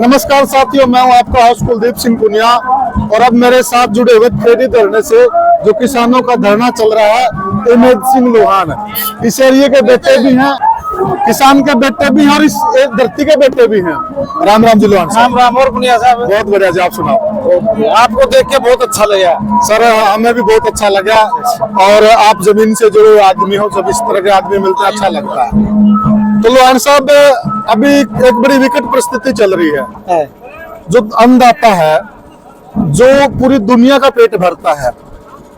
नमस्कार साथियों, मैं हूं आपका होस्ट कुलदीप सिंह पुनिया और अब मेरे साथ जुड़े हुए खेड़ी धरने से जो किसानों का धरना चल रहा है उमेद सिंह लोहान। इस एरिया के बेटे भी हैं, किसान के बेटे भी हैं और इस धरती के बेटे भी हैं। राम राम जी लोहान साहब। राम राम और पुनिया साहब। बहुत बढ़िया जी, आप सुनाओ। आपको देख के बहुत अच्छा लगा सर, हमें भी बहुत अच्छा लगा और आप जमीन से जुड़े आदमी हो, जब इस तरह के आदमी मिलते हैं अच्छा लगता है। तो लोहान साहब, अभी एक बड़ी विकट परिस्थिति चल रही है। जो अन्नदाता है, जो पूरी दुनिया का पेट भरता है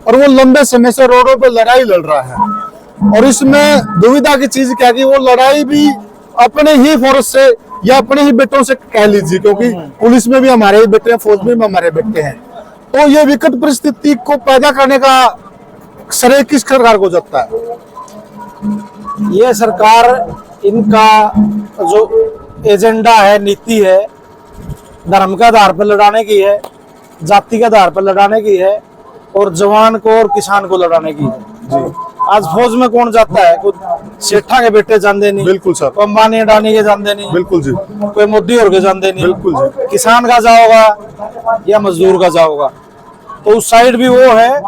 और वो लंबे समय से रोडों पे लड़ाई लड़ रहा है और इसमें दुविधा की चीज क्या कि वो लड़ाई भी अपने ही फोर्स से या अपने ही बेटों से कह लीजिए, क्योंकि पुलिस में भी हमारे ही बेटे हैं, फौज में भी हमारे बेटे हैं। तो ये विकट परिस्थिति को पैदा करने का श्रेय किस सरकार को जाता है? ये सरकार, इनका जो एजेंडा है, नीति है, धर्म के आधार पर लड़ाने की है, जाति के आधार पर लड़ाने की है और जवान को और किसान को लड़ाने की है जी। आज फौज में कौन जाता है? कोई सेठा के बेटे जानते नहीं, बिल्कुल सर। कोई अंबानी अडानी के जानते नहीं, बिल्कुल जी। कोई मोदी और के जानते नहीं, बिल्कुल जी। किसान का जाओगा या मजदूर का जाओगा। तो उस साइड भी वो है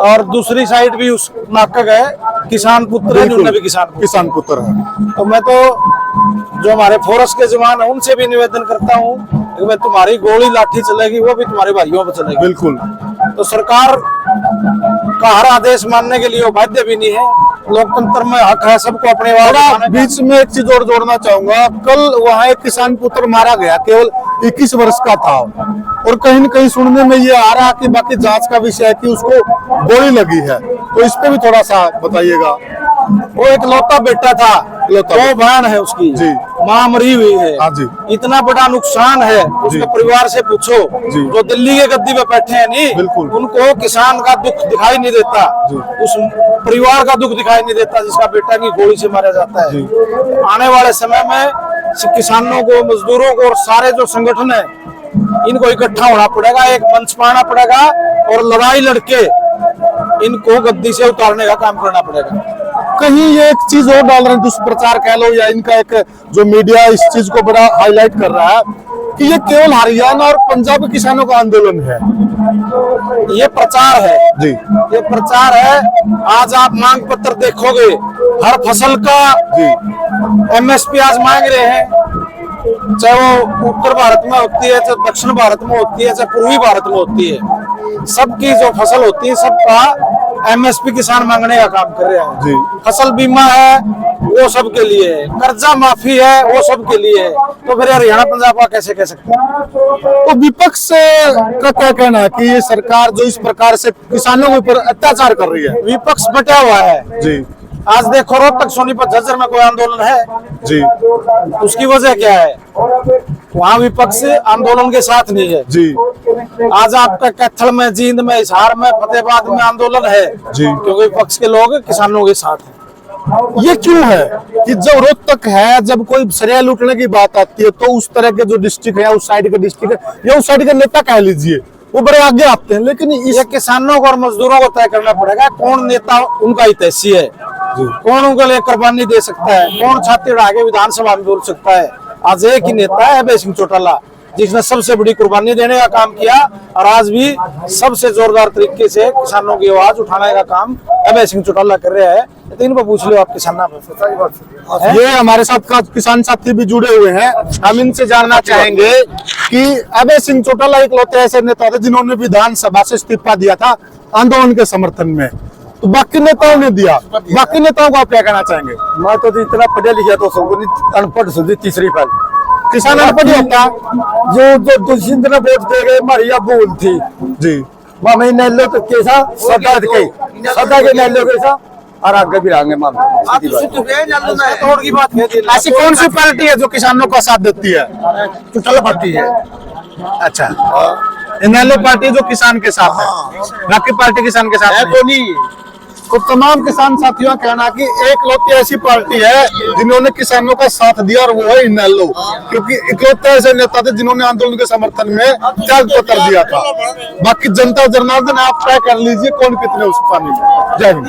और दूसरी साइड भी उस नाटक है किसान पुत्र है, उन्हें भी किसान पुत्र है। तो मैं तो जो हमारे फोर्स के जवान है उनसे भी निवेदन करता हूँ कि भाई तुम्हारी गोली लाठी चलेगी वो भी तुम्हारे भाइयों पर चलेगी। बिल्कुल। तो सरकार का हर आदेश मानने के लिए बाध्य भी नहीं है। लोकतंत्र में हक है सबको अपने आवाज। बीच में एक चीज और जोड़ना चाहूंगा। कल वहाँ एक किसान पुत्र मारा गया, केवल 21 वर्ष का था और कहीं न कहीं सुनने में ये आ रहा कि बाकी जांच का विषय है कि उसको गोली लगी है। तो इस पे भी थोड़ा सा बताइएगा। वो एक लौता बेटा था, दो बहन है उसकी जी, माँ मरी हुई है। हाँ जी। इतना बड़ा नुकसान है, उसके परिवार से पूछो जी। जो दिल्ली के गद्दी पे बैठे हैं नहीं, बिल्कुल। उनको किसान का दुख दिखाई नहीं देता, उस परिवार का दुख दिखाई नहीं देता जिसका बेटा की गोली से मारा जाता है। आने वाले समय में किसानों को, मजदूरों को और सारे जो संगठन है इनको इकट्ठा होना पड़ेगा, एक मंच पाना पड़ेगा और लड़ाई लड़के इनको गद्दी से उतारने का काम करना पड़ेगा। कहीं ये एक चीज और डाल रहे हैं, दुष्प्रचार कह लो या इनका एक जो मीडिया इस चीज को बड़ा हाईलाइट कर रहा है कि ये केवल हरियाणा और पंजाब के किसानों का आंदोलन है। ये प्रचार है जी, ये प्रचार है। आज आप मांग पत्र देखोगे, हर फसल का जी MSP आज मांग रहे हैं, चाहे वो उत्तर भारत में होती है, चाहे दक्षिण भारत में होती है, चाहे पूर्वी भारत में होती है। सबकी जो फसल होती है सबका MSP किसान मांगने का काम कर रहे हैं जी। फसल बीमा है वो सबके लिए है, कर्जा माफी है वो सबके लिए है। तो फिर हरियाणा पंजाब का कैसे कह सकते हैं? तो विपक्ष का क्या कहना है कि ये सरकार जो इस प्रकार से किसानों के ऊपर अत्याचार कर रही है? विपक्ष बटा हुआ है जी। आज देखो रोहतक सोनीपत झज्जर में कोई आंदोलन है जी, उसकी वजह क्या है? वहाँ विपक्ष आंदोलन के साथ नहीं है जी। आज आपका कैथल में, जींद में, हिसार में, फतेहाबाद में आंदोलन है जी, क्योंकि विपक्ष के लोग किसानों के साथ हैं। ये क्यों है कि जब रोहतक है, जब कोई सरिया लूटने की बात आती है तो उस तरह के जो डिस्ट्रिक्ट है, उस साइड के डिस्ट्रिक्ट है या उस साइड के नेता कह लीजिए, वो बड़े आगे आते हैं। लेकिन ये किसानों को और मजदूरों को तय करना पड़ेगा कौन नेता उनका हितैषी है, कौन उनके लिए कुर्बानी दे सकता है, कौन छाती उड़ा के विधानसभा में बोल सकता है। आज एक ही नेता है अभय सिंह चौटाला, जिसने सबसे बड़ी कुर्बानी देने का काम किया और आज भी सबसे जोरदार तरीके से किसानों की आवाज उठाने का काम अभय सिंह चौटाला कर रहे हैं। तो इनको पूछ लो आप किसान में। ये हमारे साथ का किसान साथी भी जुड़े हुए हैं, हम इनसे जानना चाहेंगे कि अभय सिंह चौटाला इकलौते ऐसे नेता थे जिन्होंने विधानसभा से इस्तीफा दिया था आंदोलन के समर्थन में, तो बाकी नेताओं ने दिया, बाकी नेताओं को आप क्या कहना चाहेंगे? मैं तो इतना पढ़ा लिखा तो सबको अनपढ़ सुधी तीसरी फल किसान अनपढ़ होता जो दुष्यंत ने वोट दे गए हमारी या भूल थी जी। मैं नैलो तो कैसा सदा के नैलो कैसा और आगे भी आएंगे माम। ऐसी कौन सी पार्टी है जो किसानों का साथ देती है? चौटाला पार्टी है। अच्छा, नैलो पार्टी जो किसान के साथ है, बाकी पार्टी किसान के साथ नहीं। तो तमाम किसान साथियों का कहना कि एकलौती ऐसी पार्टी है जिन्होंने किसानों का साथ दिया और वो है इनेलो, क्योंकि इकलौते ऐसे नेता थे जिन्होंने आंदोलन के समर्थन में त्याग पत्र दिया था। बाकी जनता जनार्दन आप तय कर लीजिए कौन कितने उस पानी में। जय हिंद।